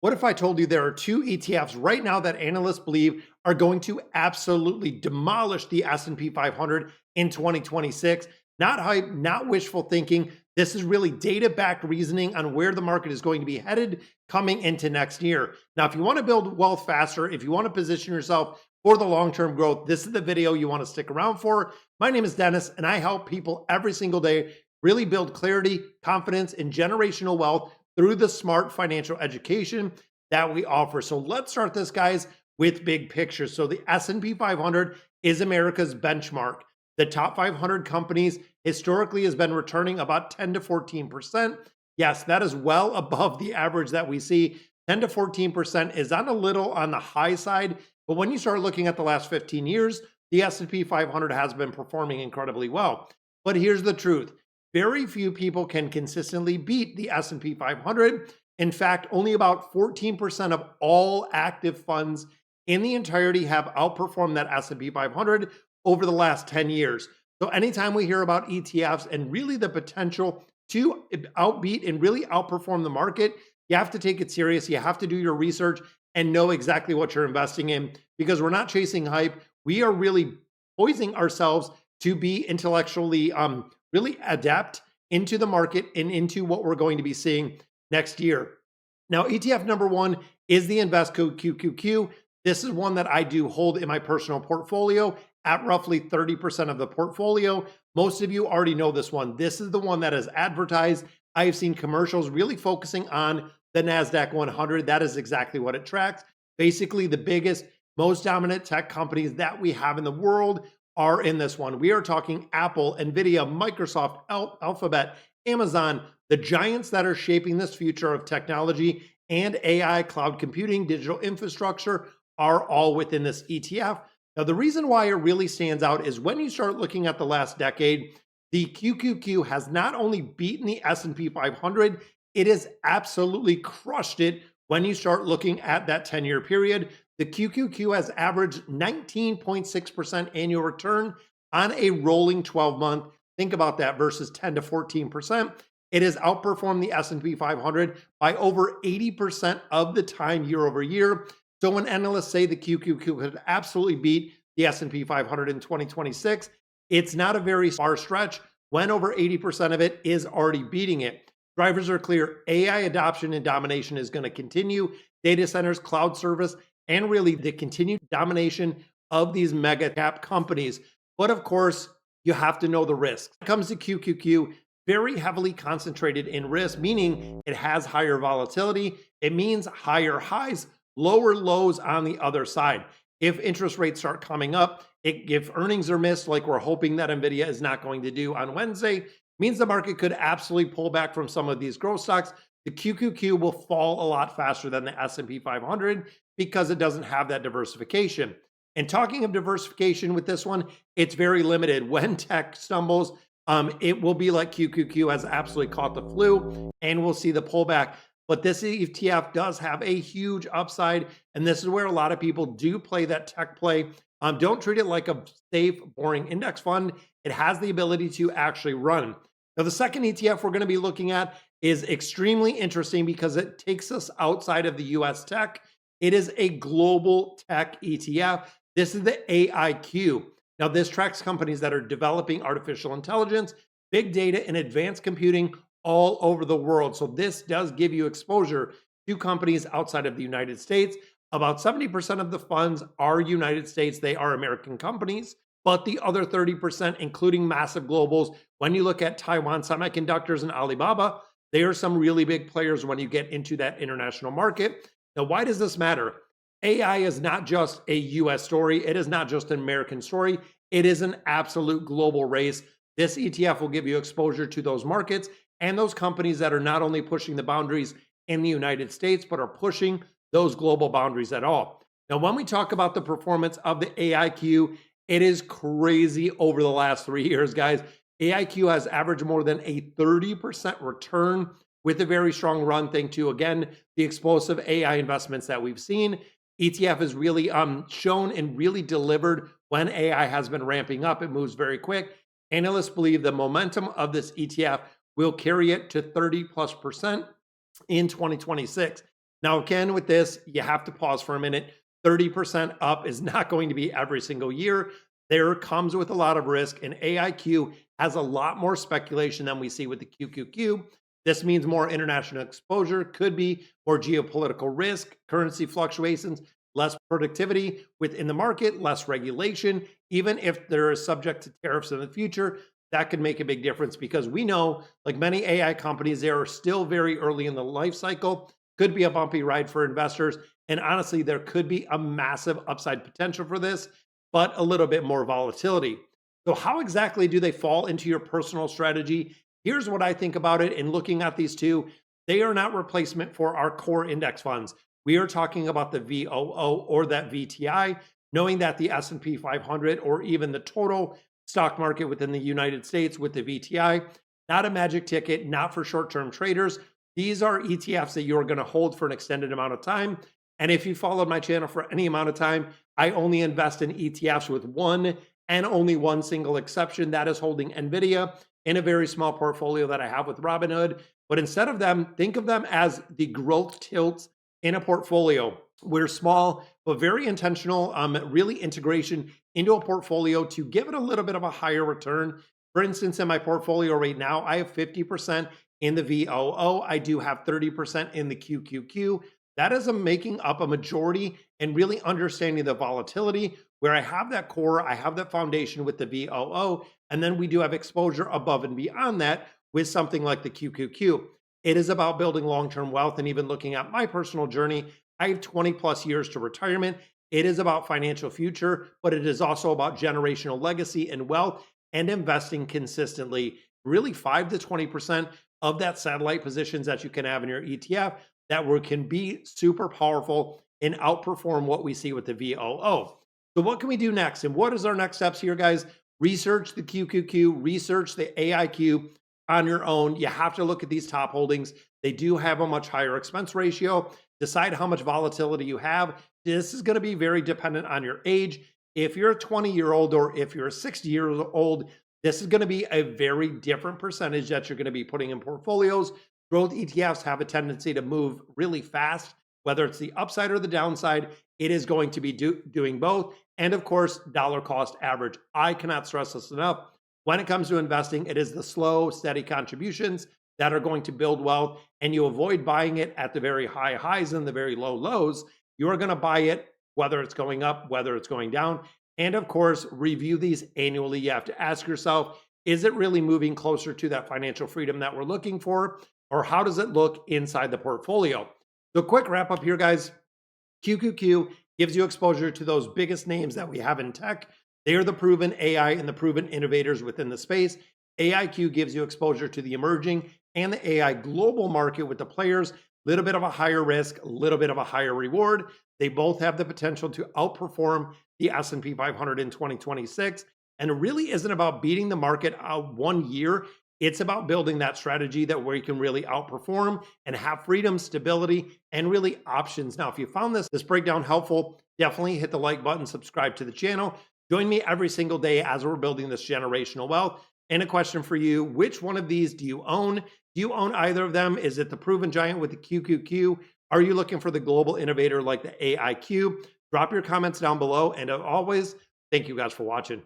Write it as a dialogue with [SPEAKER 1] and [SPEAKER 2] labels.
[SPEAKER 1] What if I told you there are two ETFs right now that analysts believe are going to absolutely demolish the S&P 500 in 2026? Not hype, not wishful thinking. This is really data-backed reasoning on where the market is going to be headed coming into next year. Now, if you want to build wealth faster, if you want to position yourself for the long-term growth, this is the video you want to stick around for. My name is Dennis, and I help people every single day really build clarity, confidence, and generational wealth through the smart financial education that we offer. So let's start this, guys, with big picture. So the S&P 500 is America's benchmark. The top 500 companies historically has been returning about 10 to 14%. Yes, that is well above the average that we see. 10 to 14% is on a little on the high side, but when you start looking at the last 15 years, the S&P 500 has been performing incredibly well. But here's the truth. Very few people can consistently beat the S&P 500. In fact, only about 14% of all active funds in the entirety have outperformed that S&P 500 over the last 10 years. So anytime we hear about ETFs and really the potential to outbeat and really outperform the market, you have to take it serious. You have to do your research and know exactly what you're investing in, because we're not chasing hype. We are really poising ourselves to be intellectually really adept into the market and into what we're going to be seeing next year. Now, ETF number one is the invest code QQQ. This is one that I do hold in my personal portfolio at roughly 30% of the portfolio. Most of you already know this one. This is the one that is advertised. I have seen commercials really focusing on the NASDAQ 100. That is exactly what it tracks. Basically, the biggest, most dominant tech companies that we have in the world are in this one. We are talking Apple, Nvidia, Microsoft, Alphabet, Amazon, the giants that are shaping this future of technology and AI, cloud computing, digital infrastructure are all within this ETF. Now, the reason why it really stands out is when you start looking at the last decade, the QQQ has not only beaten the S&P 500, it has absolutely crushed it when you start looking at that 10-year period. The QQQ has averaged 19.6% annual return on a rolling 12-month. Think about that versus 10 to 14%. It has outperformed the S&P 500 by over 80% of the time year over year. So when analysts say the QQQ could absolutely beat the S&P 500 in 2026, it's not a very far stretch when over 80% of it is already beating it. Drivers are clear. AI adoption and domination is going to continue. Data centers, cloud service, and really the continued domination of these mega cap companies. But of course, you have to know the risks. When it comes to QQQ, very heavily concentrated in risk, meaning it has higher volatility. It means higher highs, lower lows on the other side. If interest rates start coming up, if earnings are missed, like we're hoping that Nvidia is not going to do on Wednesday, means the market could absolutely pull back from some of these growth stocks. The QQQ will fall a lot faster than the S&P 500 because it doesn't have that diversification. And talking of diversification with this one, it's very limited. When tech stumbles, it will be like QQQ has absolutely caught the flu, and we'll see the pullback. But this ETF does have a huge upside, and this is where a lot of people do play that tech play. Don't treat it like a safe, boring index fund. It has the ability to actually run. Now, the second ETF we're going to be looking at is extremely interesting because it takes us outside of the US tech. It is a global tech ETF. This is the AIQ. Now, this tracks companies that are developing artificial intelligence, big data, and advanced computing all over the world. So this does give you exposure to companies outside of the United States. About 70% of the funds are United States. They are American companies. But the other 30%, including massive globals, when you look at Taiwan Semiconductors and Alibaba, they are some really big players when you get into that international market. Now, why does this matter? AI is not just a US story. It is not just an American story. It is an absolute global race. This ETF will give you exposure to those markets and those companies that are not only pushing the boundaries in the United States, but are pushing those global boundaries at all. Now, when we talk about the performance of the AIQ, it is crazy over the last 3 years, guys. AIQ has averaged more than a 30% return with a very strong run, thanks to, again, the explosive AI investments that we've seen. ETF has really shown and really delivered when AI has been ramping up. It moves very quick. Analysts believe the momentum of this ETF will carry it to 30+% in 2026. Now, again, with this, you have to pause for a minute. 30% up is not going to be every single year. There comes with a lot of risk, and AIQ has a lot more speculation than we see with the QQQ. This means more international exposure, could be more geopolitical risk, currency fluctuations, less productivity within the market, less regulation. Even if they're subject to tariffs in the future, that could make a big difference because we know, like many AI companies, they are still very early in the life cycle. Could be a bumpy ride for investors. And honestly, there could be a massive upside potential for this, but a little bit more volatility. So, how exactly do they fall into your personal strategy? Here's what I think about it. And looking at these two, they are not replacement for our core index funds. We are talking about the VOO or that VTI, knowing that the S&P 500 or even the total stock market within the United States with the VTI, not a magic ticket, not for short-term traders. These are ETFs that you're going to hold for an extended amount of time. And if you followed my channel for any amount of time, I only invest in ETFs with one and only one single exception. That is holding NVIDIA in a very small portfolio that I have with Robinhood. But instead of them, think of them as the growth tilts in a portfolio. We're small, but very intentional, really integration into a portfolio to give it a little bit of a higher return. For instance, in my portfolio right now, I have 50% in the VOO. I do have 30% in the QQQ. That is making up a majority and really understanding the volatility where I have that core, I have that foundation with the VOO, and then we do have exposure above and beyond that with something like the QQQ. It is about building long-term wealth and even looking at my personal journey. I have 20 plus years to retirement. It is about financial future, but it is also about generational legacy and wealth and investing consistently. Really 5 to 20% of that satellite positions that you can have in your ETF that can be super powerful and outperform what we see with the VOO. So what can we do next? And what is our next steps here, guys? Research the QQQ, research the AIQ on your own. You have to look at these top holdings. They do have a much higher expense ratio. Decide how much volatility you have. This is going to be very dependent on your age. If you're a 20-year-old or if you're a 60-year-old, this is going to be a very different percentage that you're going to be putting in portfolios. Growth ETFs have a tendency to move really fast, whether it's the upside or the downside. It is going to be doing both. And of course, dollar cost average. I cannot stress this enough. When it comes to investing, it is the slow, steady contributions that are going to build wealth, and you avoid buying it at the very high highs and the very low lows. You are going to buy it whether it's going up, whether it's going down. And of course, review these annually. You have to ask yourself, is it really moving closer to that financial freedom that we're looking for? Or how does it look inside the portfolio? So quick wrap up here, guys. QQQ gives you exposure to those biggest names that we have in tech. They are the proven AI and the proven innovators within the space. AIQ gives you exposure to the emerging and the AI global market with the players, a little bit of a higher risk, a little bit of a higher reward. They both have the potential to outperform the S&P 500 in 2026. And it really isn't about beating the market out 1 year. It's about building that strategy that where you can really outperform and have freedom, stability, and really options. Now, if you found this breakdown helpful, definitely hit the like button, subscribe to the channel. Join me every single day as we're building this generational wealth. And a question for you, which one of these do you own? Do you own either of them? Is it the proven giant with the QQQ? Are you looking for the global innovator like the AIQ? Drop your comments down below. And as always, thank you guys for watching.